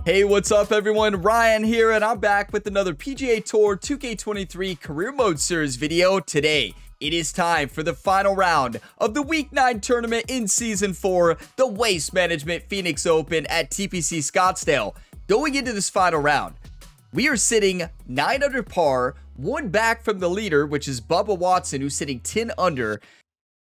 Hey, what's up everyone? Ryan here, and I'm back with another PGA Tour 2K23 Career Mode Series video. Today, it is time for the final round of the Week 9 tournament in Season 4, the Waste Management Phoenix Open at TPC Scottsdale. Going into this final round, we are sitting 9 under par, one back from the leader, which is Bubba Watson, who's sitting 10 under.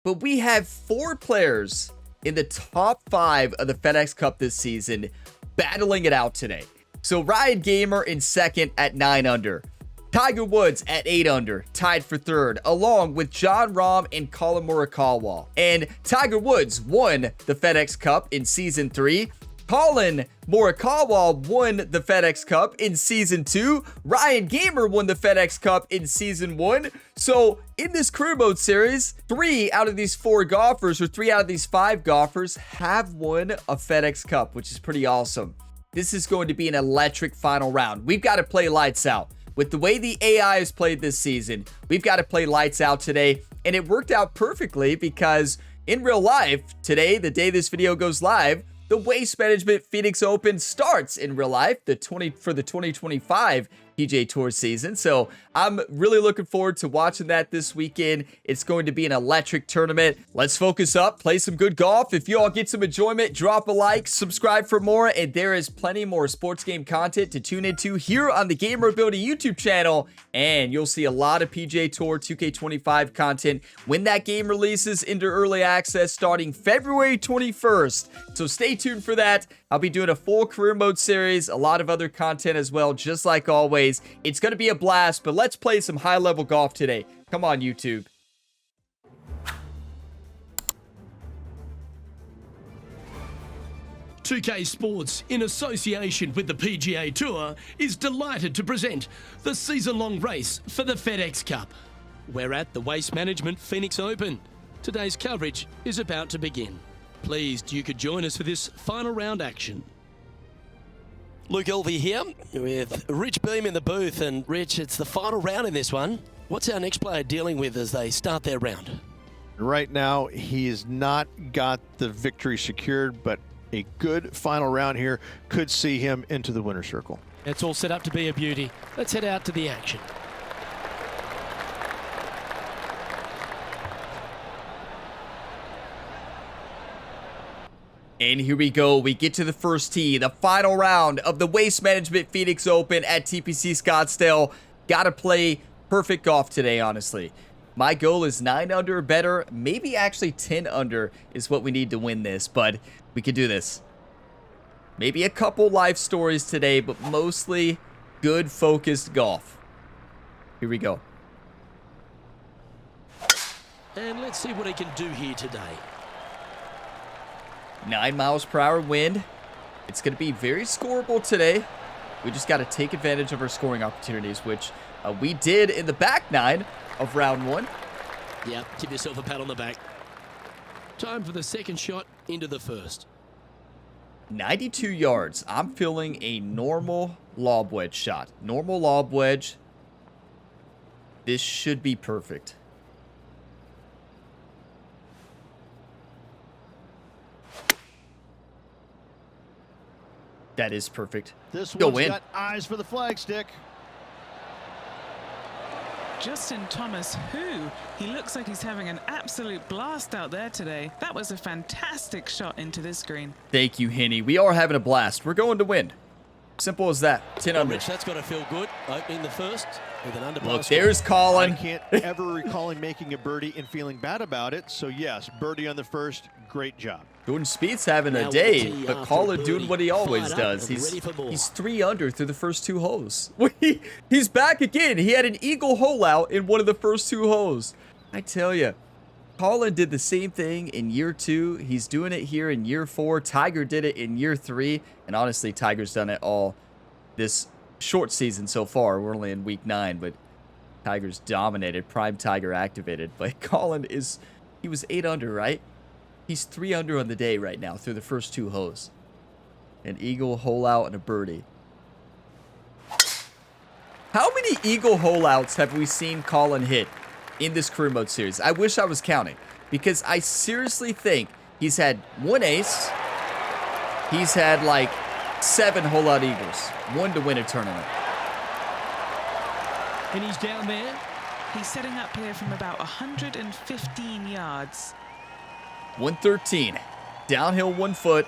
But we have 4 players in the top 5 of the FedEx Cup this season battling it out today. So Ryan Gamer in second at 9 under. Tiger Woods at 8 under, tied for third, along with Jon Rahm and Collin Morikawa. And Tiger Woods won the FedEx Cup in Season 3. Collin Morikawa won the FedEx Cup in Season 2. Ryan Gamer won the FedEx Cup in Season 1. So in this Career Mode Series, 3 out of these 4 golfers, or 3 out of these 5 golfers, have won a FedEx Cup, which is pretty awesome. This is going to be an electric final round. We've got to play lights out. With the way the AI has played this season, we've got to play lights out today. And it worked out perfectly because in real life, today, the day this video goes live, the Waste Management Phoenix Open starts in real life for the 2025 PGA Tour season. So I'm really looking forward to watching that this weekend. It's going to be an electric tournament. Let's focus up, play some good golf. If you all get some enjoyment, drop a like, subscribe for more, and there is plenty more sports game content to tune into here on the Gamer Ability YouTube channel. And you'll see a lot of PGA Tour 2K25 content when that game releases into early access starting February 21st. So stay tuned for that. I'll be doing a full Career Mode series, a lot of other content as well, just like always. It's going to be a blast, but let's play some high-level golf today. Come on, YouTube. "2K Sports, in association with the PGA Tour, is delighted to present the season-long race for the FedEx Cup. We're at the Waste Management Phoenix Open. Today's coverage is about to begin. Pleased you could join us for this final round action." Luke Elvey here with Rich Beam in the booth. And Rich, it's the final round in this one. What's our next player dealing with as they start their round? Right now, he has not got the victory secured, but a good final round here could see him into the winner's circle. It's all set up to be a beauty. Let's head out to the action. And here we go. We get to the first tee, the final round of the Waste Management Phoenix Open at TPC Scottsdale. Gotta play perfect golf today, honestly. My goal is 9 under or better. Maybe actually 10 under is what we need to win this, but we could do this. Maybe a couple life stories today, but mostly good focused golf. Here we go. And let's see what he can do here today. 9 miles per hour wind. It's going to be very scoreable today. We just got to take advantage of our scoring opportunities, which we did in the back 9 of round 1. Yeah, give yourself a pat on the back. Time for the second shot into the first. 92 yards. I'm feeling a normal lob wedge shot. Normal lob wedge. This should be perfect. That is perfect. This Go one's in. got eyes for the flagstick. Justin Thomas, he looks like he's having an absolute blast out there today. That was a fantastic shot into this green. Thank you, Henny. We are having a blast. We're going to win. Simple as that. 10 under. Rich, that's got to feel good. Opening the first with an under. Look, there's Collin. I can't ever recall him making a birdie and feeling bad about it. So yes, birdie on the first. Great job. Jordan Spieth's having a Now day, with the tee but after Collin birdie, doing what he always fired up does. and ready for more. He's 3 under through the first 2 holes. He's back again. He had an eagle hole out in one of the first 2 holes. I tell you, Collin did the same thing in year 2. He's doing it here in year 4. Tiger did it in year 3. And honestly, Tiger's done it all this short season so far. We're only in week 9, but Tiger's dominated. Prime Tiger activated. But Collin he was 8 under, right? He's 3 under on the day right now through the first 2 holes. An eagle, hole out, and a birdie. How many eagle hole outs have we seen Collin hit in this Career Mode series? I wish I was counting, because I seriously think he's had 1 ace. He's had like 7 hole-out eagles. 1 to win a tournament. And he's down there. He's setting up here from about 115 yards. 113. Downhill 1 foot.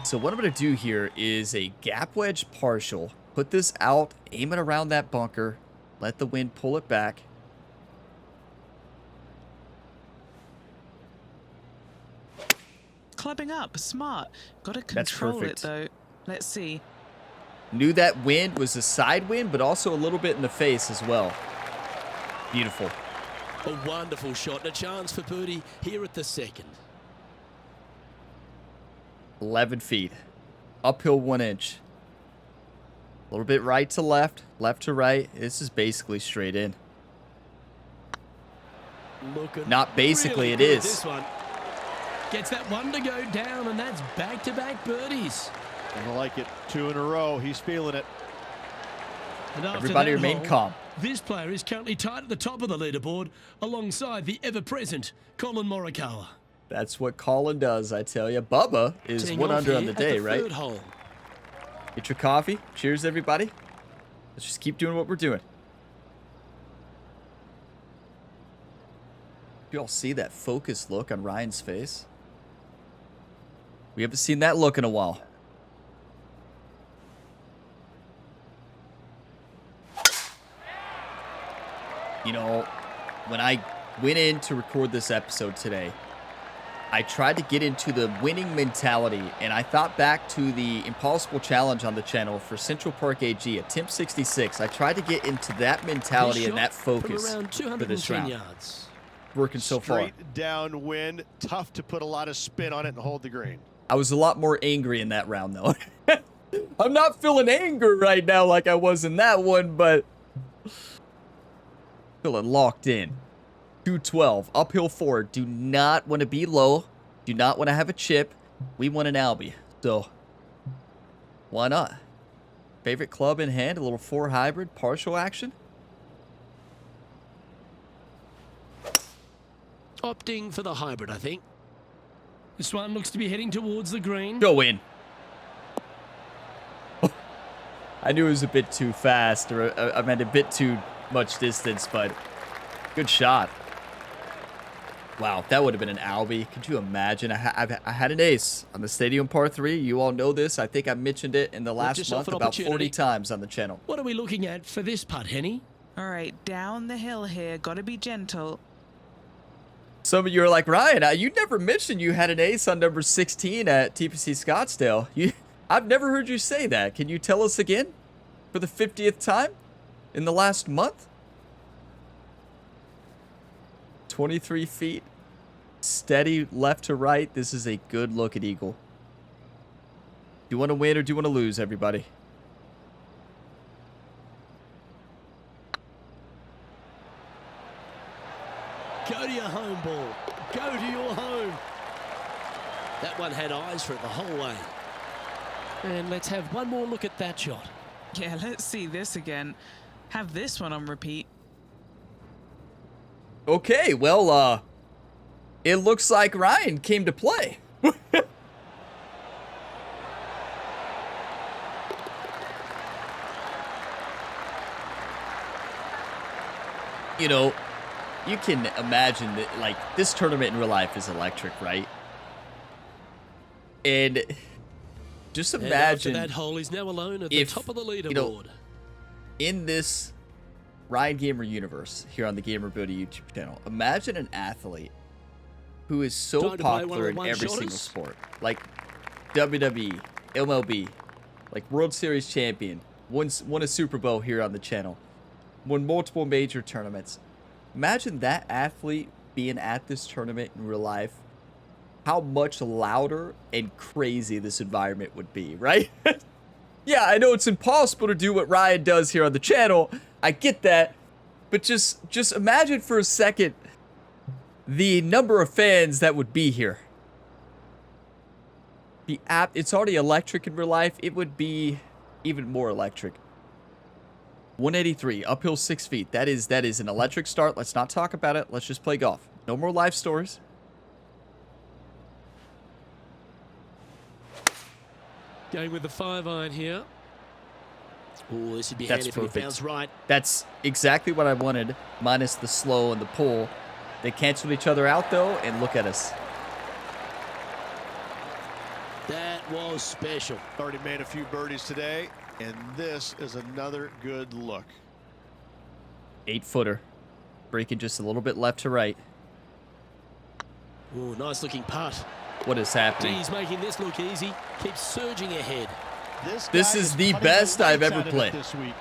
So what I'm going to do here is a gap wedge partial. Put this out, aim it around that bunker. Let the wind pull it back. Clubbing up, smart. Got to That's control it perfect. though. Let's see. Knew that wind was a side wind, but also a little bit in the face as well. Beautiful. A wonderful shot and a chance for birdie here at the second. 11 feet. Uphill 1 inch. A little bit right to left, left to right. This is basically straight in. Looking Not basically, really it good is. This one Gets that one to go down, and that's back-to-back birdies. I like it. 2 in a row. He's feeling it. And after Everybody that remain hole, calm. This player is currently tied at the top of the leaderboard alongside the ever-present Colin Morikawa. That's what Colin does, I tell you. Bubba is teeing 1 off under on here the at day, the right? third hole. Get your coffee. Cheers, everybody. Let's just keep doing what we're doing. You all see that focused look on Ryan's face? We haven't seen that look in a while. You know, when I went in to record this episode today, I tried to get into the winning mentality, and I thought back to the Impossible Challenge on the channel for Central Park AG, attempt 66. I tried to get into that mentality This and that shot from focus around for this 210 round. yards. Working so far. Straight downwind. Tough to put a lot of spin on it and hold the green. I was a lot more angry in that round, though. I'm not feeling anger right now like I was in that one, but feeling locked in. 212, uphill 4. Do not want to be low. Do not want to have a chip. We want an Albie. So, why not? Favorite club in hand, a little 4 hybrid, partial action. Opting for the hybrid, I think. This one looks to be heading towards the green. Go in. I knew it was a bit too fast, or I meant a bit too much distance, but good shot. Wow, that would have been an Albie. Could you imagine? I had an ace on the Stadium Par 3. You all know this. I think I mentioned it in the last yourself month an about 40 opportunity. times on the channel. What are we looking at for this putt, Henny? All right, down the hill here. Got to be gentle. Some of you are like, Ryan, you never mentioned you had an ace on number 16 at TPC Scottsdale. I've never heard you say that. Can you tell us again for the 50th time in the last month? 23 feet. Steady left to right. This is a good look at eagle. Do you want to win or do you want to lose, everybody? Go to your home ball. Go to your home. That one had eyes for it the whole way. And let's have one more look at that shot. Yeah, let's see this again. Have this one on repeat. Okay, well, it looks like Ryan came to play. You know, you can imagine that, like, this tournament in real life is electric, right? And just And imagine after that hole, he's now alone at the if, top of the leaderboard. you know, in this Ryan Gamer universe here on the GamerBuilder YouTube channel, imagine an athlete who is so Time to play popular in one-on-one every single shoulders. sport, like WWE, MLB, like World Series champion, won a Super Bowl here on the channel, won multiple major tournaments. Imagine that athlete being at this tournament in real life. How much louder and crazy this environment would be, right? Yeah, I know it's impossible to do what Ryan does here on the channel. I get that. But just imagine for a second the number of fans that would be here. It's already electric in real life. It would be even more electric. 183, uphill 6 feet. That is an electric start. Let's not talk about it. Let's just play golf. No more life stories. Going with the 5-iron here. Oh, this would be That's handy if it perfect. bounds right. That's exactly what I wanted, minus the slow and the pull. They canceled each other out, though, and look at us. That was special. Already made a few birdies today, and this is another good look. 8-footer. Breaking just a little bit left to right. Oh, nice looking putt. What is happening? He's making this look easy. Keeps surging ahead. This is the best I've ever played. This week.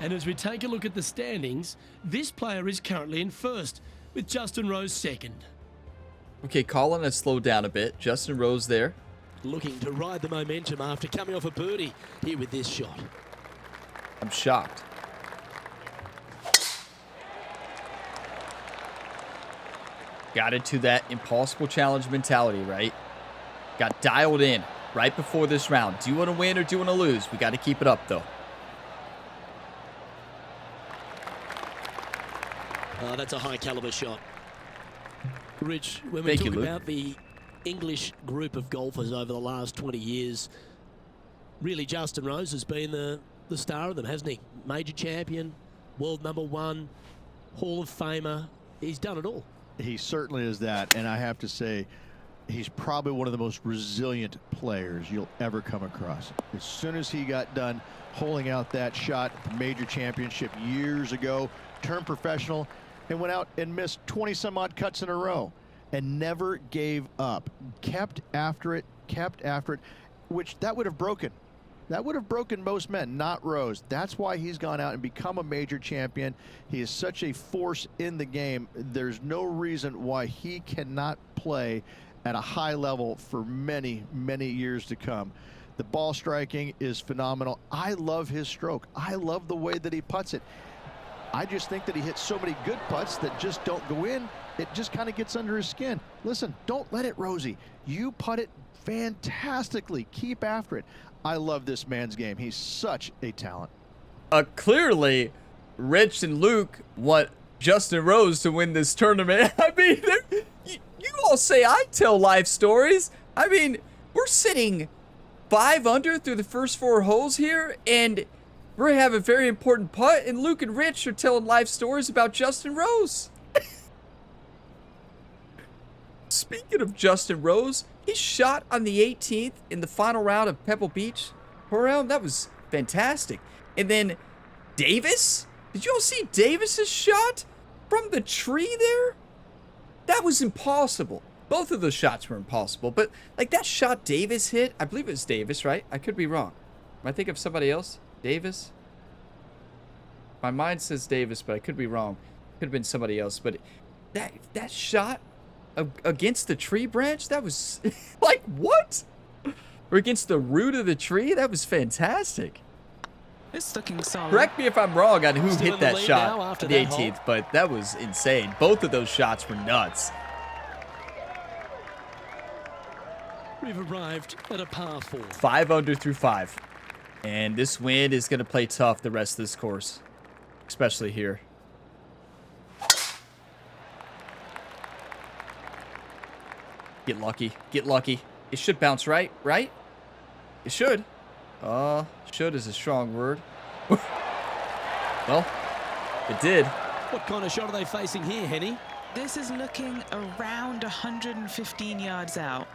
And as we take a look at the standings, this player is currently in first, with Justin Rose second. Okay, Colin has slowed down a bit. Justin Rose there. Looking to ride the momentum after coming off a birdie here with this shot. I'm shocked. Got into that impossible challenge mentality, right? Got dialed in right before this round. Do you want to win or do you want to lose? We got to keep it up, though. That's a high caliber shot. Rich, when we Thank you, talk Luke. about the English group of golfers over the last 20 years, really Justin Rose has been the star of them, hasn't he? Major champion, world #1, Hall of Famer. He's done it all. He certainly is that, and I have to say, he's probably one of the most resilient players you'll ever come across. As soon as he got done holding out that shot at the major championship years ago, turned professional, and went out and missed 20-some-odd cuts in a row, and never gave up. Kept after it, which that would have broken. That would have broken most men, not Rose. That's why he's gone out and become a major champion. He is such a force in the game. There's no reason why he cannot play at a high level for many, many years to come. The ball striking is phenomenal. I love his stroke. I love the way that he putts it. I just think that he hits so many good putts that just don't go in. It just kind of gets under his skin. Listen, don't let it, Rosie. You putt it fantastically. Keep after it. I love this man's game. He's such a talent. Clearly, Rich and Luke want Justin Rose to win this tournament. I mean, you all say I tell life stories. I mean, we're sitting 5 under through the first 4 holes here, and we're going to have a very important putt, and Luke and Rich are telling life stories about Justin Rose. Speaking of Justin Rose, he shot on the 18th in the final round of Pebble Beach. That was fantastic. And then Davis? Did you all see Davis's shot from the tree there? That was impossible. Both of those shots were impossible, but like that shot Davis hit, I believe it was Davis, right? I could be wrong. Am I thinking of somebody else? Davis? My mind says Davis, but I could be wrong. Could have been somebody else, but that shot against the tree branch, that was like, what? Or against the root of the tree? That was fantastic. It's looking solid. Correct me if I'm wrong on who Still hit in the that lead shot now after the that hole. 18th, but that was insane. Both of those shots were nuts. We've arrived at a par 4. 5 under through 5. And this wind is going to play tough the rest of this course, especially here. Get lucky. Get lucky. It should bounce, right? Right? It should. Should is a strong word. Well, it did. What kind of shot are they facing here, Henny? This is looking around 115 yards out.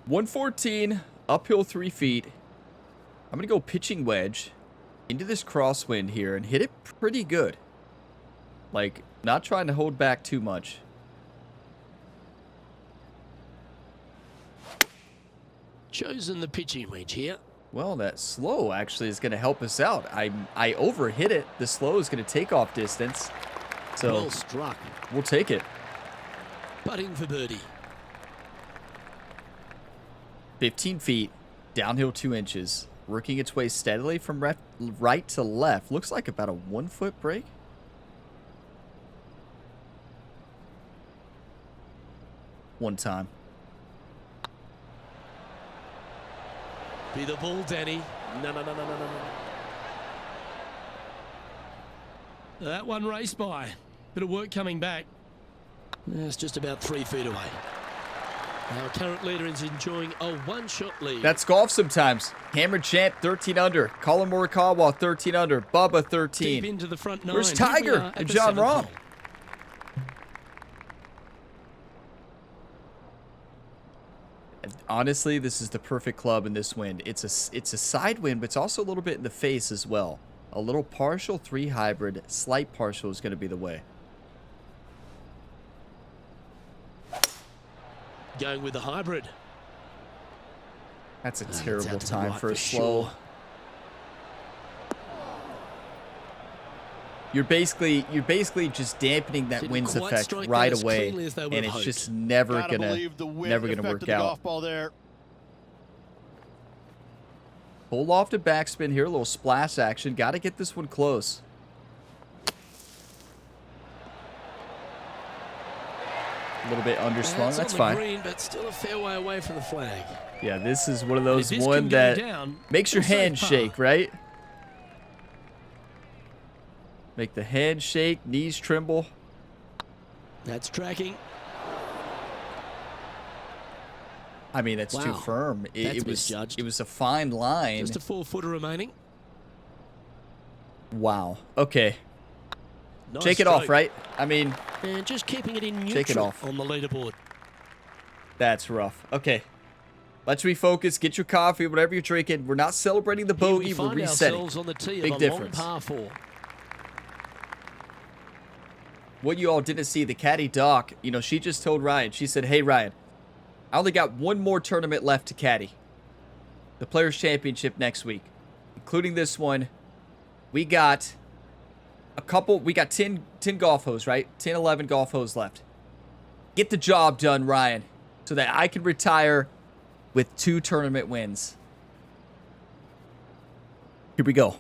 114, uphill 3 feet. I'm going to go pitching wedge into this crosswind here and hit it pretty good. Like, not trying to hold back too much. Chosen the pitching wedge here. Well, that slow actually is going to help us out. I overhit it. The slow is going to take off distance. So Well struck. we'll take it. Putting for birdie. 15 feet, downhill 2 inches. Working its way steadily from right to left. Looks like about a 1 foot break. One time. Be the ball, Danny. No. That one raced by. Bit of work coming back. It's just about 3 feet away. Our current leader is enjoying a one-shot lead. That's golf sometimes. Hammer Champ, 13 under. Colin Morikawa, 13 under. Bubba, 13. Deep into the front 9. Where's Tiger and John Rahm? Honestly, this is the perfect club in this wind. It's a side wind, but it's also a little bit in the face as well. A little partial 3 hybrid, slight partial is going to be the way. Going with the hybrid. That's a terrible out to the time right for a for slow. sure. You're basically just dampening that Didn't wind's quite effect strike right that as away, cleanly as they would and have it's just hoped. never Gotta gonna believe the wind work affected the out. golf ball there. Full lofted backspin here, a little splash action. Got to get this one close. A little bit underslung. That's on the fine. green, but still a fair way away from the flag. Yeah, this is one of those If this one can go that down, makes your it's a safe hand par. shake, right? Make the hand shake, knees tremble. That's tracking. I mean, it's too Wow. firm. That's misjudged. It was a fine line. Just a 4-footer remaining. Wow. Okay. Nice Shake it off, stroke. right? I mean, And just keeping it in neutral Shake it off. on the leaderboard. that's rough. Okay. Let's refocus. Get your coffee, whatever you're drinking. We're not celebrating the Here we bogey. We're find resetting. ourselves on the tee Big of a difference. long par 4. What you all didn't see, the caddy Doc, you know, she just told Ryan. She said, hey, Ryan, I only got one more tournament left to caddy. The Players' Championship next week. Including this one, we got we got 10 golf holes, right? 10, 11 golf holes left. Get the job done, Ryan, so that I can retire with 2 tournament wins. Here we go.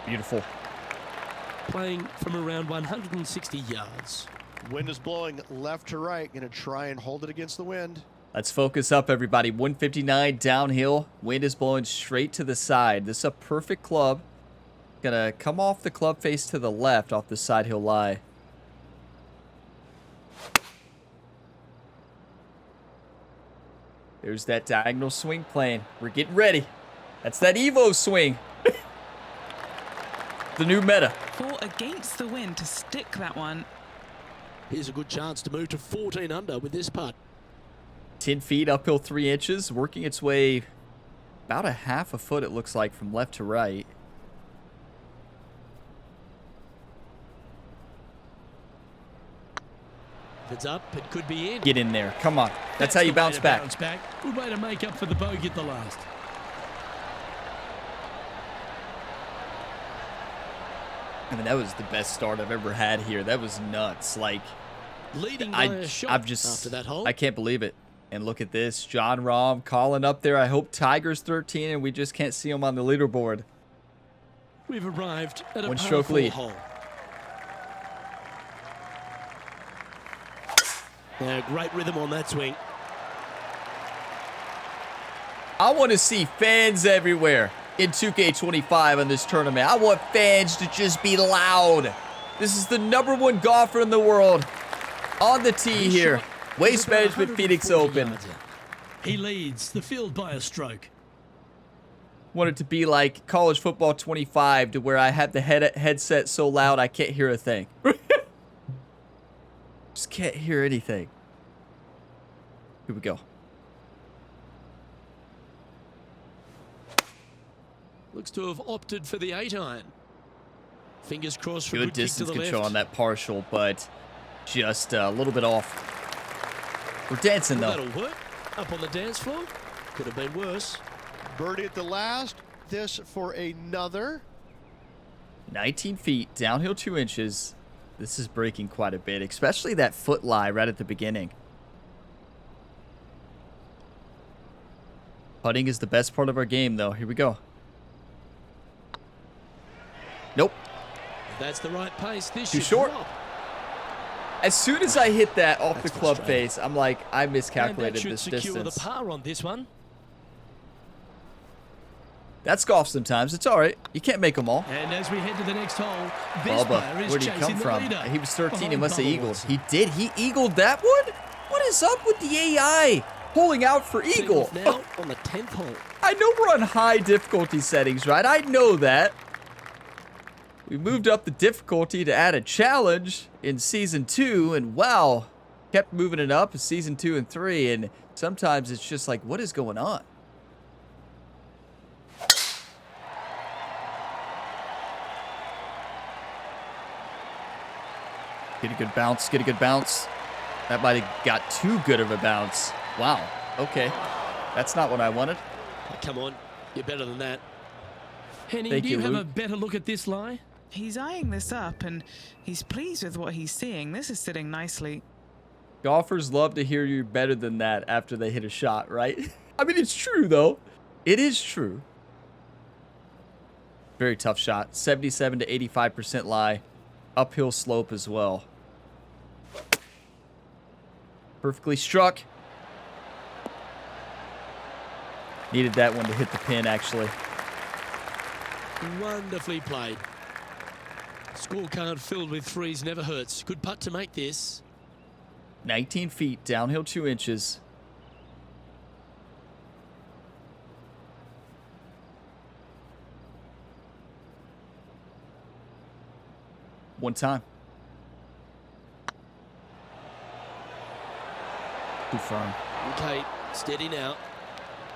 Beautiful. Playing from around 160 yards. Wind is blowing left to right. Going to try and hold it against the wind. Let's focus up, everybody. 159 downhill. Wind is blowing straight to the side. This is a perfect club. Gonna come off the club face to the left off the side he'll lie. There's that diagonal swing plane. We're getting ready. That's that Evo swing. The new meta. 4 against the wind to stick that one. Here's a good chance to move to 14 under with this putt. 10 feet, uphill 3 inches, working its way about a half a foot, it looks like, from left to right. If it's up, it could be in. Get in there. Come on. That's how you the way bounce to back. Bounce back. Good way to make up for the bogey at the last. I mean, that was the best start I've ever had here. That was nuts. Like, Leading by a shot I've just, after that hole. I can't believe it. And look at this. John Rahm calling up there. I hope Tiger's 13 and we just can't see him on the leaderboard. We've arrived at a One par stroke 4 lead. hole. Great rhythm on that swing. I want to see fans everywhere in 2K25 on this tournament. I want fans to just be loud. This is the #1 golfer in the world on the tee His here. shot is Waste about Management Phoenix 140 Open. yards out. He leads the field by a stroke. Want it to be like college football 25 to where I have the headset so loud I can't hear a thing. Just can't hear anything. Here we go. Looks to have opted for the 8-iron. Fingers crossed for a Good good kick to distance the control left. on that partial, but just a little bit off. We're dancing Well, though. that'll work. Up on the dance floor. Could have been worse. Birdie at the last. This for another. 19 feet, downhill 2 inches. This is breaking quite a bit, especially that foot lie right at the beginning. Putting is the best part of our game, though. Here we go. Nope. If that's the right pace. This Too should short. drop. As soon as I hit that off the club frustrating. face, I'm like, I And that miscalculated should this secure distance. the par on this one. That's golf sometimes. It's all right. You can't make them all. And as we head to the next hole, this player Bubba, is where'd he come chasing the from? leader. He was 13. He Behind must have Bubba eagled. Woods. He did. He eagled that one? What is up with the AI? Pulling out for Teeing eagle. off now on the 10th hole. I know we're on high difficulty settings, right? I know that. We moved up the difficulty to add a challenge in Season 2, and wow, kept moving it up in Season 2 and 3, and sometimes it's just like, what is going on? Get a good bounce, get a good bounce. That might have got too good of a bounce. Wow, okay. That's not what I wanted. Oh, come on, you're better than that. Henny, Thank do you you, have Luke. a better look at this lie? He's eyeing this up, and he's pleased with what he's seeing. This is sitting nicely. Golfers love to hear you're better than that after they hit a shot, right? I mean, it's true, though. It is true. Very tough shot. 77 to 85% lie. Uphill slope as well. Perfectly struck. Needed that one to hit the pin, actually. Wonderfully played. Scorecard filled with threes never hurts. Good putt to make this. 19 feet, downhill 2 inches. One time. Too firm. Okay, steady now.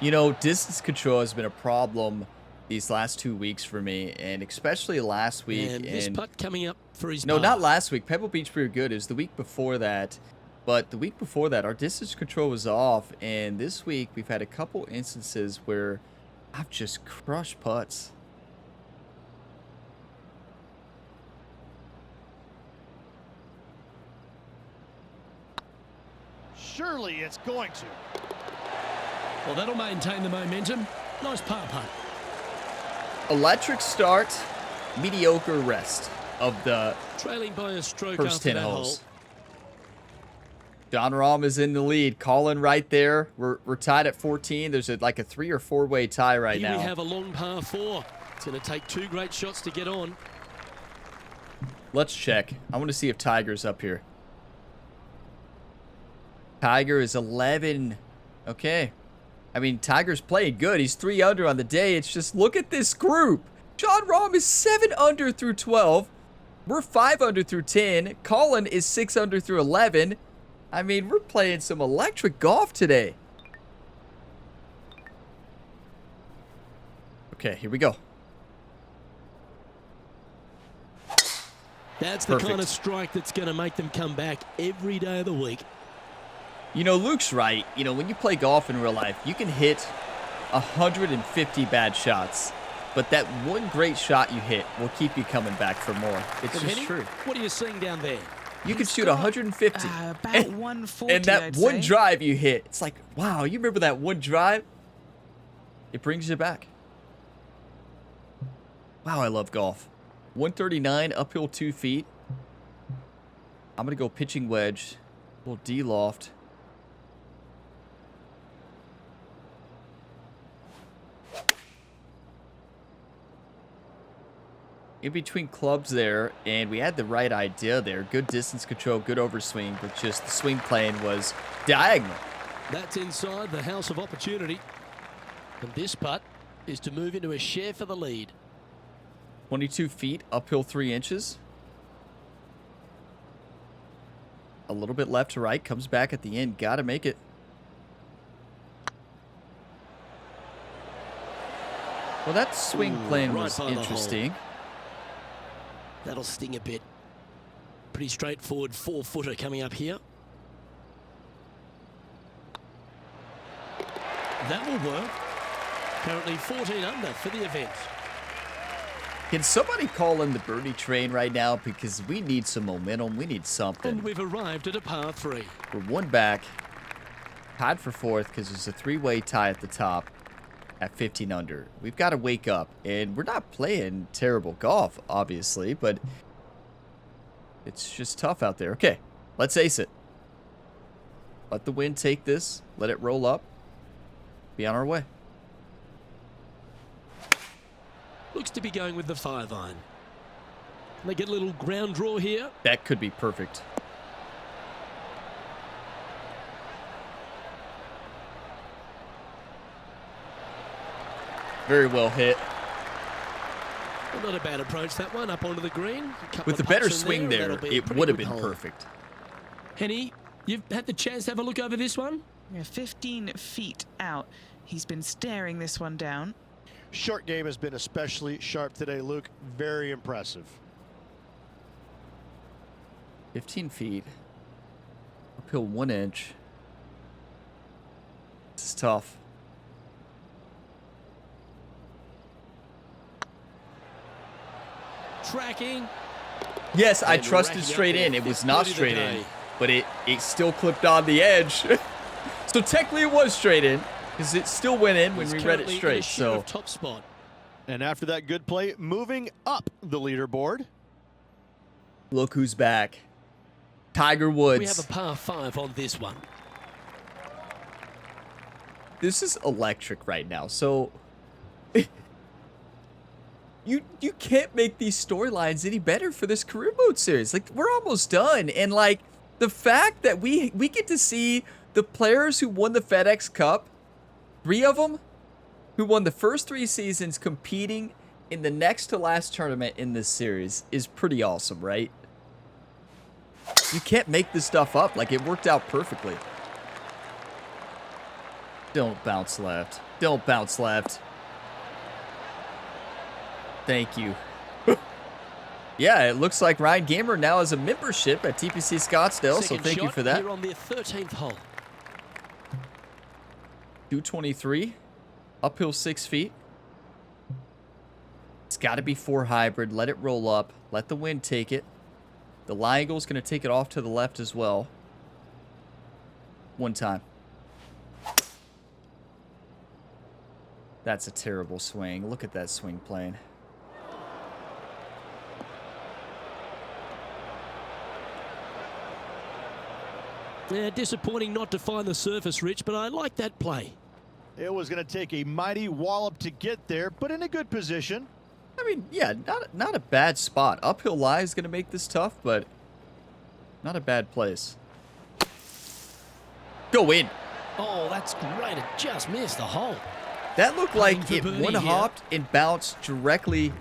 You know, distance control has been a problem these last 2 weeks for me, and especially last week. And this putt coming up for his No, par. not last week. Pebble Beach, we were good. It was the week before that. But the week before that, our distance control was off. And this week, we've had a couple instances where I've just crushed putts. Surely it's going to. Well, that'll maintain the momentum. Nice par putt. Electric start, mediocre rest of the Trailing by a stroke first after 10 that holes. hole. John Rahm is in the lead. Colin right there. We're tied at 14. There's like a 3 or 4 way tie right Here now. we have a long par 4. It's going to take 2 great shots to get on. Let's check. I want to see if Tiger's up here. Tiger is 11. Okay. I mean, Tiger's playing good. He's 3 under on the day. It's just, look at this group. John Rahm is 7 under through 12. We're 5 under through 10. Colin is 6 under through 11. I mean, we're playing some electric golf today. Okay, here we go. That's the kind Perfect. of strike that's going to make them come back every day of the week. You know, Luke's right. You know, when you play golf in real life, you can hit 150 bad shots, but that one great shot you hit will keep you coming back for more. It's And just Henny, true. what are you seeing down there? You can He's shoot got, 150. about and, 140, and that I'd one say. drive you hit, it's like, wow, you remember that one drive? It brings you back. Wow, I love golf. 139, uphill 2 feet. I'm going to go pitching wedge. Little D-loft. In between clubs there, and we had the right idea there. Good distance control, good overswing, but just the swing plane was diagonal. That's inside the house of opportunity. And this putt is to move into a share for the lead. 22 feet, uphill 3 inches. A little bit left to right, comes back at the end. Got to make it. Well, that swing plane right was by the hole. interesting. That'll sting a bit. Pretty straightforward 4-footer coming up here. That will work. Currently 14 under for the event. Can somebody call in the birdie train right now? Because we need some momentum. We need something. And we've arrived at a par 3. We're one back. Tied for fourth because there's a 3-way tie at the top at 15 under. We've got to wake up. And we're not playing terrible golf, obviously, but it's just tough out there. Okay. Let's ace it. Let the wind take this. Let it roll up. Be on our way. Looks to be going with the 5-iron. They get a little ground draw here. That could be perfect. Very well hit. Well, not a bad approach, that one, up onto the green. With the better swing there, it would have been perfect. Henny, you've had the chance to have a look over this one? Yeah, 15 feet out. He's been staring this one down. Short game has been especially sharp today, Luke. Very impressive. 15 feet. Uphill 1 inch. This is tough. Tracking. Yes, I trusted straight in. It was not straight in, but it still clipped on the edge. So technically it was straight in, because it still went in when we read it straight. So top spot. And after that good play, moving up the leaderboard. look who's back. Tiger Woods. We have a par 5 on this one. This is electric right now. So you can't make these storylines any better for this career mode series. Like, we're almost done, and like the fact that we get to see the players who won the FedEx Cup, 3 of them who won the first 3 seasons competing in the next to last tournament in this series, is pretty awesome, right? You can't make this stuff up. Like, it worked out perfectly. Don't bounce left. Don't bounce left. Thank you. Yeah, it looks like Ryan Gamer now has a membership at TPC Scottsdale, so thank you for that. Here on the 13th hole. 223, uphill 6 feet. It's got to be 4 hybrid. Let it roll up. Let the wind take it. The Liangle's going to take it off to the left as well. One time. That's a terrible swing. Look at that swing plane. Yeah, disappointing not to find the surface, Rich, but I like that play. It was going to take a mighty wallop to get there, but in a good position. I mean, yeah, not a bad spot. Uphill lie is going to make this tough, but not a bad place. Go in. Oh, that's great. It just missed the hole. That looked like it birdie one here. hopped and bounced directly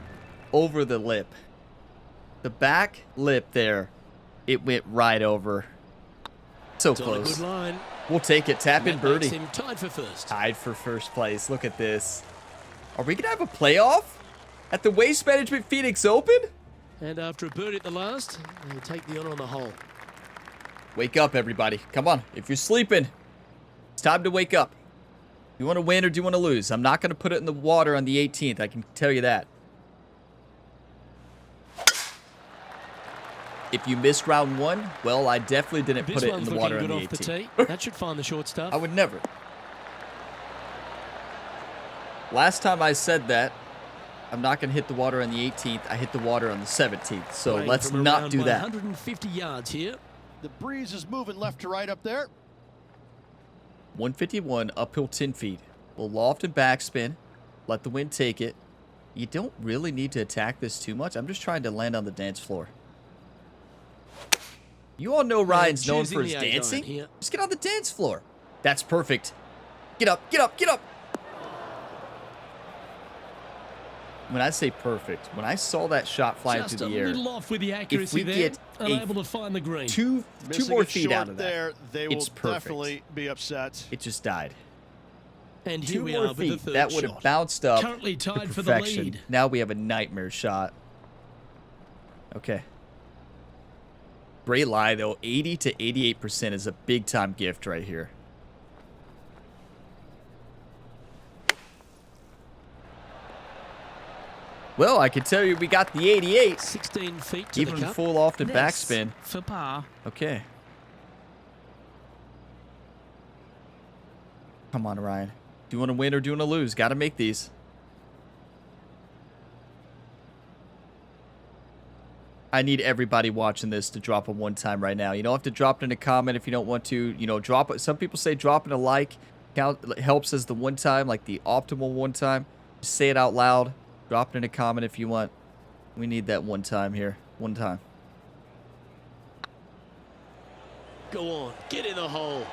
over the lip. The back lip there, it went right over. So It's on a close. good line. We'll take it. Tap in That birdie. makes him tied for first. Tied for first place. Look at this. Are we going to have a playoff at the Waste Management Phoenix Open? And after a birdie at the last, they take the honor on the hole. Wake up, everybody. Come on. If you're sleeping, it's time to wake up. Do you want to win or do you want to lose? I'm not going to put it in the water on the 18th. I can tell you that. If you missed round 1, well, I definitely didn't This put it in one's the looking water on good the off the 18th. tee. That should find the short stuff. I would never. Last time I said that, I'm not going to hit the water on the 18th. I hit the water on the 17th. So Playing let's from not around do that. 150 yards here. The breeze is moving left to right up there. 151, uphill 10 feet. We'll loft and backspin. Let the wind take it. You don't really need to attack this too much. I'm just trying to land on the dance floor. You all know Ryan's known choosing for his the 8-iron dancing. here. Just get on the dance floor. That's perfect. Get up, get up, get up. When I say perfect, when I saw that shot flying Just through a the air, little off with the accuracy there. get Unable to find the green. two Missing more it feet short out of that, there, they will it's perfect. definitely be upset. It just died. And here 2 we more are with the feet. third That would have shot. bounced up Currently to tied for the perfection. lead. Now we have a nightmare shot. Okay. Great lie, though. 80 to 88% is a big-time gift right here. Well, I can tell you we got the 88. 16 feet to Even the cup. full off and This backspin. for par. Okay. Come on, Ryan. Do you want to win or do you want to lose? Got to make these. I need everybody watching this to drop a one time right now. You don't have to drop it in a comment if you don't want to. You know, drop it. Some people say dropping a like helps as the one time, like the optimal one time. Just say it out loud. Drop it in a comment if you want. We need that one time here. One time. Go on, get in the hole.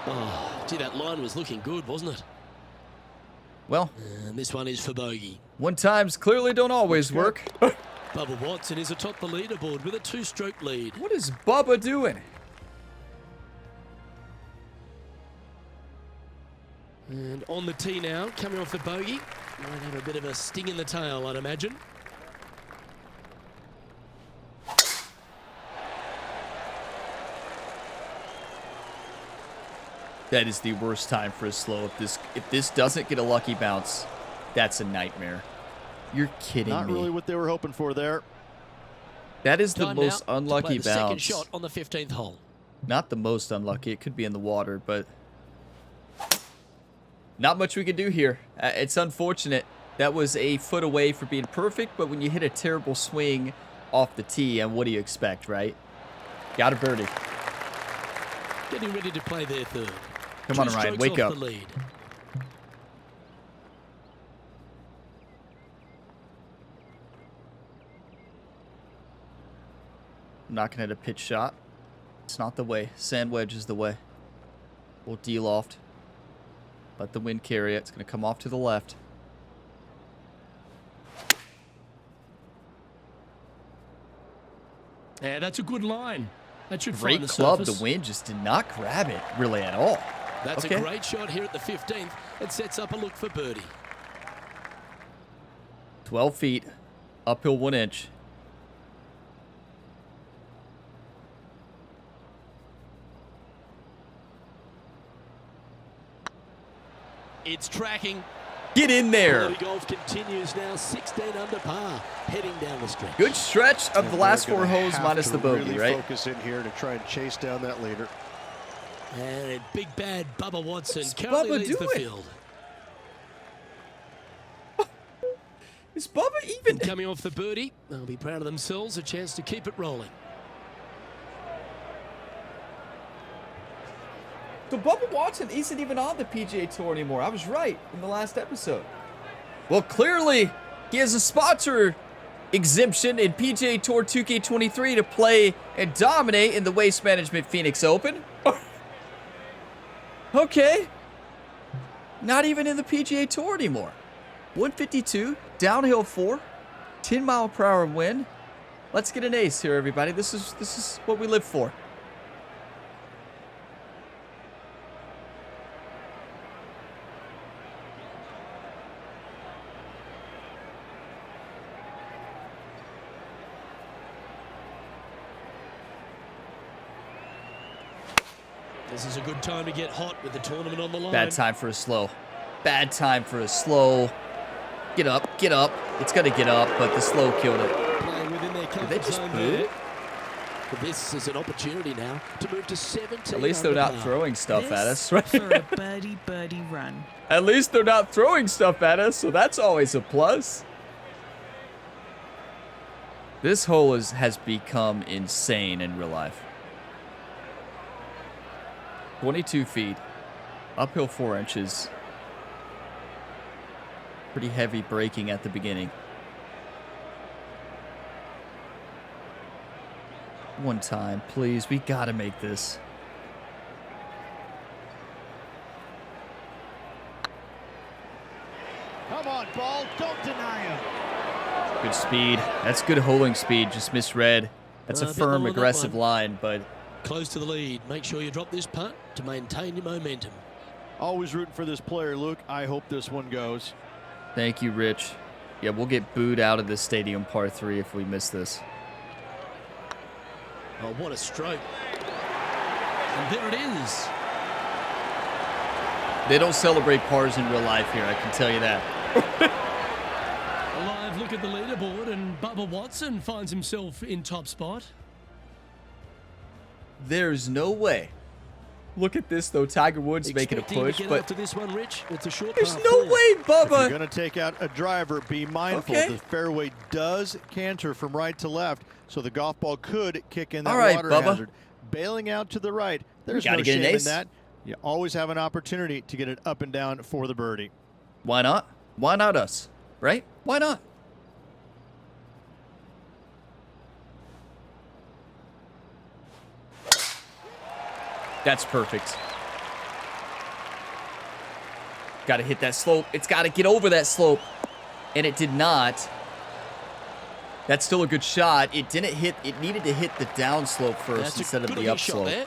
Oh, gee, that line was looking good, wasn't it? Well, And this one is for bogey. one times clearly don't always work. Bubba Watson is atop the leaderboard with a 2-stroke lead. What is Bubba doing? And on the tee now, coming off the bogey. Might have a bit of a sting in the tail, I'd imagine. That is the worst time for a slow. If this doesn't get a lucky bounce, that's a nightmare. You're kidding me. Not really what they were hoping for there. That is the Time most now to unlucky play the second bounce. shot on the 15th hole. Not the most unlucky. It could be in the water, but not much we can do here. It's unfortunate. That was a foot away from being perfect, but when you hit a terrible swing off the tee, and what do you expect, right? Got a birdie. Getting ready to play their third. Come on, 2 Ryan, strokes wake off up. The lead. I'm not going to hit a pitch shot. It's not the way. Sand wedge is the way. We'll de-loft. Let the wind carry it. It's going to come off to the left. Yeah, that's a good line. That should Great find the club. surface. The wind just did not grab it really at all. That's Okay. a great shot here at the 15th. It sets up a look for birdie. 12 feet. Uphill 1 inch. It's tracking. Get in there. Quality golf continues now, 16 under par, heading down the stretch. Good stretch of the And last they're 4 gonna holes have minus to the bogey, really right? focus in here to try and chase down that leader. And big bad Bubba Watson What's currently Bubba leads the doing? field. Is Bubba even... Coming off the birdie, they'll be proud of themselves, a chance to keep it rolling. So Bubba Watson isn't even on the PGA Tour anymore. I was right in the last episode. Well, clearly, he has a sponsor exemption in PGA Tour 2K23 to play and dominate in the Waste Management Phoenix Open. Okay. Not even in the PGA Tour anymore. 152, downhill 4, 10-mile-per-hour wind. Let's get an ace here, everybody. This is what we live for. This is a good time to get hot with the tournament on the line. Bad time for a slow. Bad time for a slow. Get up, get up. It's got to get up, but the slow killed it. Playing within their Did comfort they just zone boo? there. But this is an opportunity now to move to 17. At least they're under not par. throwing stuff at us, This right? for a birdie run. At least they're not throwing stuff at us, so that's always a plus. This hole has become insane in real life. 22 feet. Uphill 4 inches. Pretty heavy braking at the beginning. One time, please. We gotta make this. Come on, ball. Don't deny him. Good speed. That's good holding speed. Just misread. That's a A bit firm, lower than that aggressive one. line, but Close to the lead. Make sure you drop this putt to maintain your momentum. Always rooting for this player, Luke. I hope this one goes. thank you, Rich. Yeah, we'll get booed out of this stadium par 3 if we miss this. Oh, what a stroke. And there it is. They don't celebrate pars in real life here, I can tell you that. A live look at the leaderboard, and Bubba Watson finds himself in top spot. There's no way. Look at this, though. Tiger Woods making a Expecting push, to get but after this one, Rich. It's a short there's par no 4. way, If you're Bubba. going to take out a driver, be mindful. Okay. The fairway does canter from right to left. so the golf ball could kick in that All right, water Bubba. hazard. Bailing out to the right. There's gotta no get an shame ace. in that. You always have an opportunity to get it up and down for the birdie. Why not? Why not us? Right? Why not? That's perfect. Got to hit that slope. It's got to get over that slope. And it did not. That's still a good shot. It didn't hit. It needed to hit the downslope first That's instead a of good the looking shot upslope. there.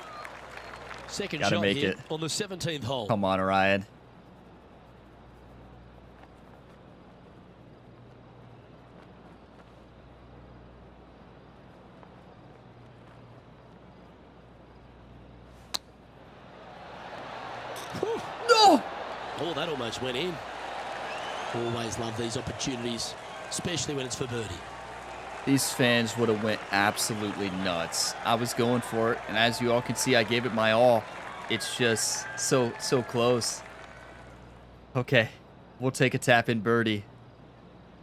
Second Gotta shot make here it. on the 17th hole. Come on, Ryan. Whew. No! Oh, that almost went in. Always love these opportunities, especially when it's for birdie. These fans would have went absolutely nuts. I was going for it, and as you all can see, I gave it my all. It's just so close. Okay, we'll take a tap in birdie.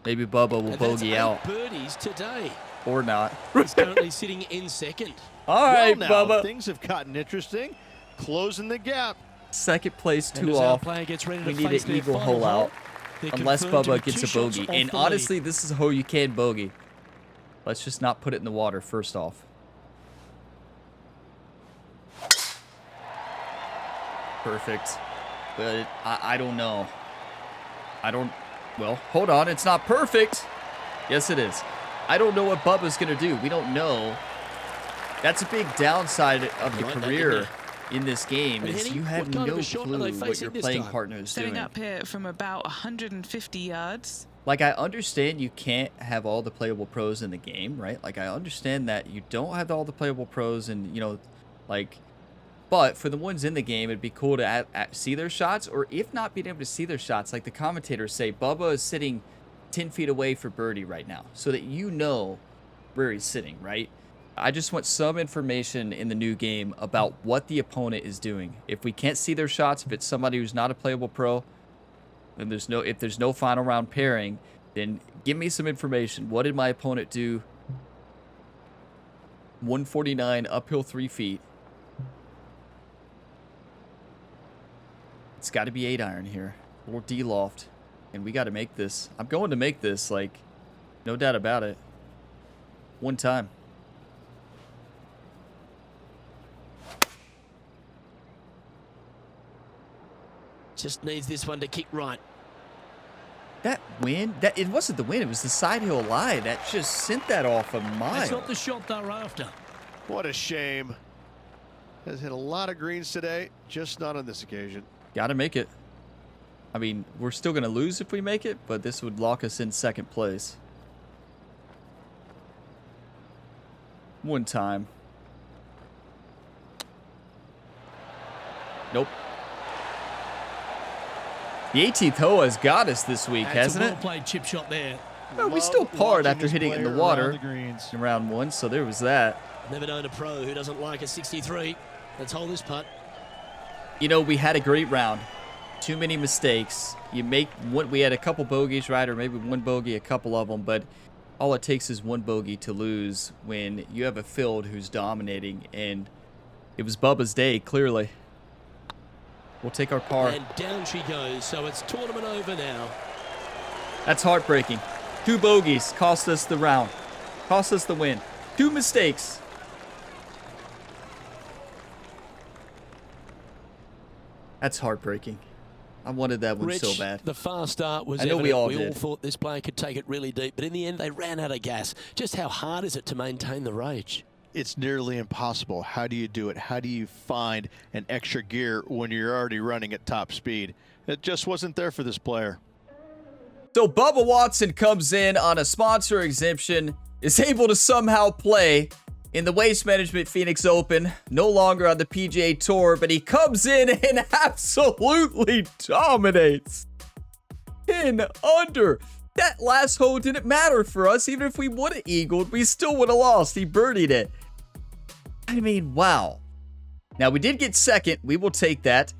Maybe Bubba will And bogey that's 8 out. birdies today. Or not. He's currently sitting in second. All right, well, now, Bubba. things have gotten interesting. Closing the gap. Second place, And 2 as our off. player gets ready to We need face an their eagle final hole out. they're Unless confirmed to Bubba be gets 2 a shots bogey. off And the lead. honestly, this is a hole you can bogey. Let's just not put it in the water first off. Perfect. But I don't know. Well, hold on. It's not perfect. Yes, it is. I don't know what Bubba's going to do. We don't know. That's a big downside of the Like that, career didn't in this game But is Henning, you have what kind of no a shot are clue they what facing your this playing time? partner is Setting doing. up here from about 150 yards. Like, I understand you can't have all the playable pros in the game, right? Like, I understand that you don't have all the playable pros and, you know, like, but for the ones in the game, it'd be cool to see their shots, or if not being able to see their shots, like the commentators say, Bubba is sitting 10 feet away for birdie right now, so that you know where he's sitting, right? I just want some information in the new game about what the opponent is doing. If we can't see their shots, if it's somebody who's not a playable pro, and if there's no final round pairing, then give me some information. What did my opponent do? 149 uphill 3 feet. It's got to be 8 iron here or D loft, and we got to make this. I'm going to make this, like, no doubt about it. One time. Just needs this one to kick right. That wind, it wasn't the wind, it was the side hill lie that just sent that off a mile. That's not the shot they're after. What a shame. Has hit a lot of greens today, just not on this occasion. Gotta make it. I mean, we're still gonna lose if we make it, but this would lock us in second place. One time. Nope. The 18th hole has got us this week, That's hasn't a it? well-played chip shot there. Well, we Love still parred watching after this hitting it in the player water around the greens. in round 1, so there was that. Never known a pro who doesn't like a 63. Let's hold this putt. You know, we had a great round. Too many mistakes. We had a couple bogeys, right, or maybe one bogey, a couple of them, but all it takes is one bogey to lose when you have a field who's dominating, and it was Bubba's day, clearly. We'll take our par. And down she goes, so it's tournament over now. That's heartbreaking. 2 bogeys cost us the round. Cost us the win. 2 mistakes. That's heartbreaking. I wanted that one Rich, so bad. the fast start was I know evident. we all We all did. thought this player could take it really deep, but in the end, they ran out of gas. Just how hard is it to maintain the rage? It's nearly impossible. How do you do it? How do you find an extra gear when you're already running at top speed? It just wasn't there for this player. So Bubba Watson comes in on a sponsor exemption, is able to somehow play in the Waste Management Phoenix Open, no longer on the PGA Tour, but he comes in and absolutely dominates. 10 under. That last hole didn't matter for us. Even if we would have eagled, we still would have lost. He birdied it. I mean, wow. Now, we did get second. We will take that.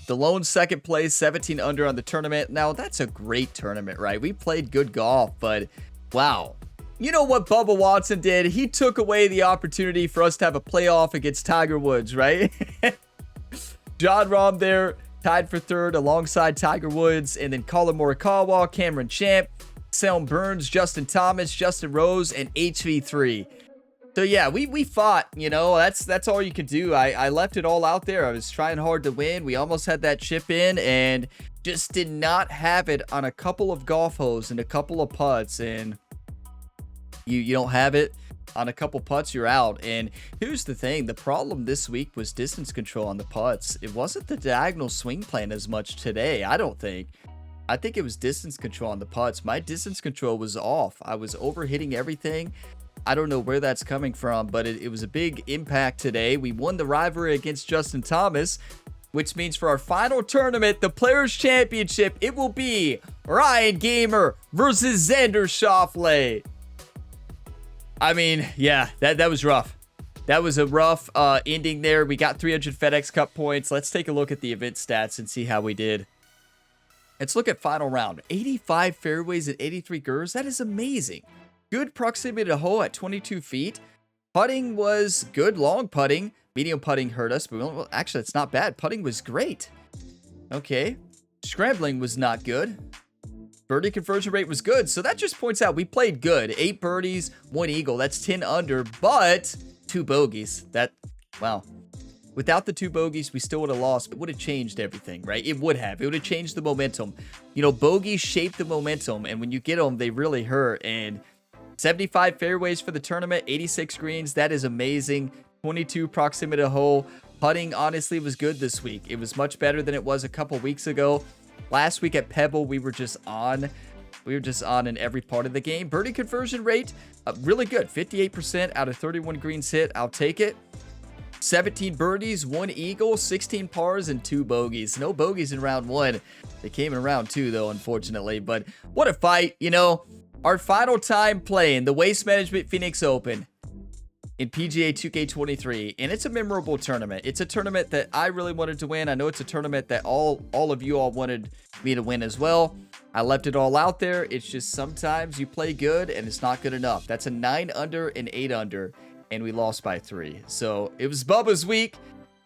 The lone second place, 17 under on the tournament. Now, that's a great tournament, right? We played good golf, but wow. you know what Bubba Watson did? He took away the opportunity for us to have a playoff against Tiger Woods, right? John Rahm there, tied for third alongside Tiger Woods, and then Colin Morikawa, Cameron Champ, Selm Burns, Justin Thomas, Justin Rose, and HV3. So yeah, we fought, you know, that's all you could do. I left it all out there. I was trying hard to win. We almost had that chip in and just did not have it on a couple of golf holes and a couple of putts. And you don't have it on a couple putts, you're out. And here's the thing. The problem this week was distance control on the putts. It wasn't the diagonal swing plan as much today, I don't think. I think it was distance control on the putts. My distance control was off. I was overhitting everything. I don't know where that's coming from, but it was a big impact today. We won the rivalry against Justin Thomas, which means for our final tournament, the Players' Championship, it will be Ryan Gamer versus Xander Schauffele. I mean, yeah, that was rough. That was a rough ending there. We got 300 FedEx Cup points. Let's take a look at the event stats and see how we did. Let's look at final round. 85 fairways and 83 gers. That is amazing. Good proximity to hole at 22 feet. Putting was good, long putting. Medium putting hurt us, but well, actually, it's not bad. Putting was great. Okay. Scrambling was not good. Birdie conversion rate was good. So that just points out we played good. 8 birdies, 1 eagle. That's 10 under, but 2 bogeys. Wow. Without the 2 bogeys, we still would have lost. It would have changed everything, right? It would have. It would have changed the momentum. You know, bogeys shape the momentum, and when you get them, they really hurt. And 75 fairways for the tournament, 86 greens. That is amazing. 22 proximity to hole. Putting honestly was good this week. It was much better than it was a couple weeks ago. Last week at Pebble, we were just on. We were just on in every part of the game. Birdie conversion rate, really good. 58% out of 31 greens hit. I'll take it. 17 birdies, 1 eagle, 16 pars, and 2 bogeys. No bogeys in round 1. They came in round 2, though, unfortunately. But what a fight, you know. Our final time playing the Waste Management Phoenix Open in PGA 2K23, and it's a memorable tournament. It's a tournament that I really wanted to win. I know it's a tournament that all of you all wanted me to win as well. I left it all out there. It's just sometimes you play good and it's not good enough. That's a 9 under and 8 under, and we lost by 3. So it was Bubba's week.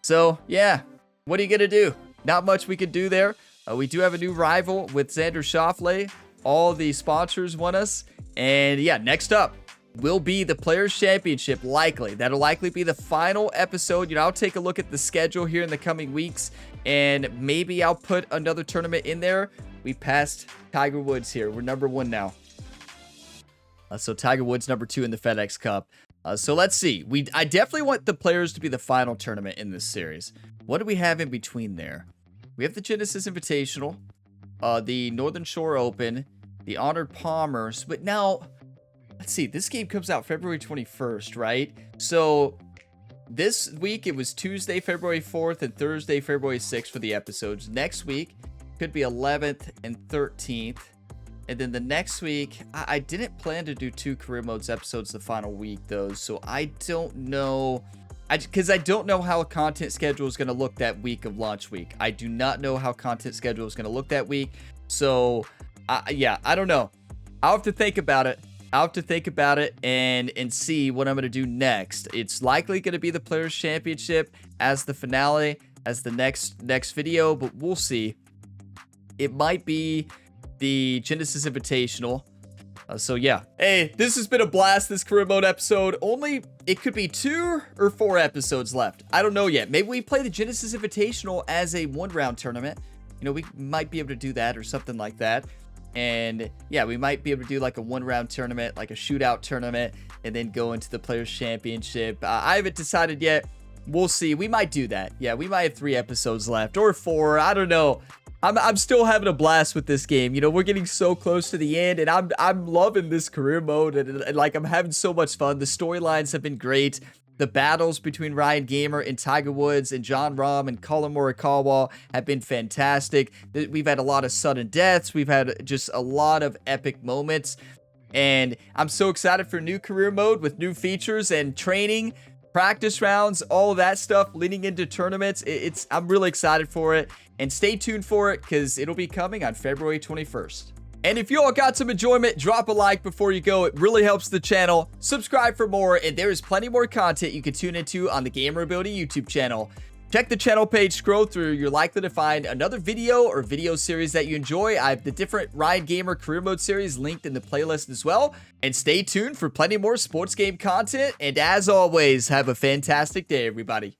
So yeah, what are you gonna do? Not much we could do there. We do have a new rival with Xander Schauffele. All the sponsors want us. And yeah, next up will be the Players' Championship, likely. That'll likely be the final episode. You know, I'll take a look at the schedule here in the coming weeks, and maybe I'll put another tournament in there. We passed Tiger Woods here. We're number 1 now. So Tiger Woods number 2 in the FedEx Cup. So let's see. I definitely want the Players to be the final tournament in this series. What do we have in between there? We have the Genesis Invitational, the Northern Shore Open, the Honored Palmers. But now, let's see. This game comes out February 21st, right? So this week, it was Tuesday, February 4th, and Thursday, February 6th for the episodes. Next week could be 11th and 13th. And then the next week, I didn't plan to do 2 career modes episodes the final week, though. So I don't know. Because I don't know how a content schedule is going to look that week of launch week. I do not know how content schedule is going to look that week. So, yeah, I don't know. I'll have to think about it. And see what I'm going to do next. It's likely going to be the Players' Championship as the finale, as the next video, but we'll see. It might be the Genesis Invitational. So yeah. Hey, this has been a blast, this career mode episode. Only, it could be 2 or 4 episodes left. I don't know yet. Maybe we play the Genesis Invitational as a 1-round tournament. You know, we might be able to do that or something like that. And yeah, we might be able to do like a 1-round tournament, like a shootout tournament, and then go into the Players' Championship. I haven't decided yet. We'll see. We might do that. Yeah, we might have 3 episodes left or 4. I don't know. I'm still having a blast with this game. You know, we're getting so close to the end, and I'm loving this career mode, and like I'm having so much fun. The storylines have been great. The battles between Ryan Gamer and Tiger Woods and John Rahm and Colin Morikawa have been fantastic. We've had a lot of sudden deaths. We've had just a lot of epic moments, and I'm so excited for new career mode with new features and training, practice rounds, all of that stuff leading into tournaments. I'm really excited for it, and stay tuned for it because it'll be coming on February 21st. And if you all got some enjoyment, drop a like before you go. It really helps the channel. Subscribe for more, and there is plenty more content you can tune into on the Gamer Ability YouTube channel. Check the channel page, scroll through. You're likely to find another video or video series that you enjoy. I have the different Ryan Gamer career mode series linked in the playlist as well. And stay tuned for plenty more sports game content. And as always, have a fantastic day, everybody.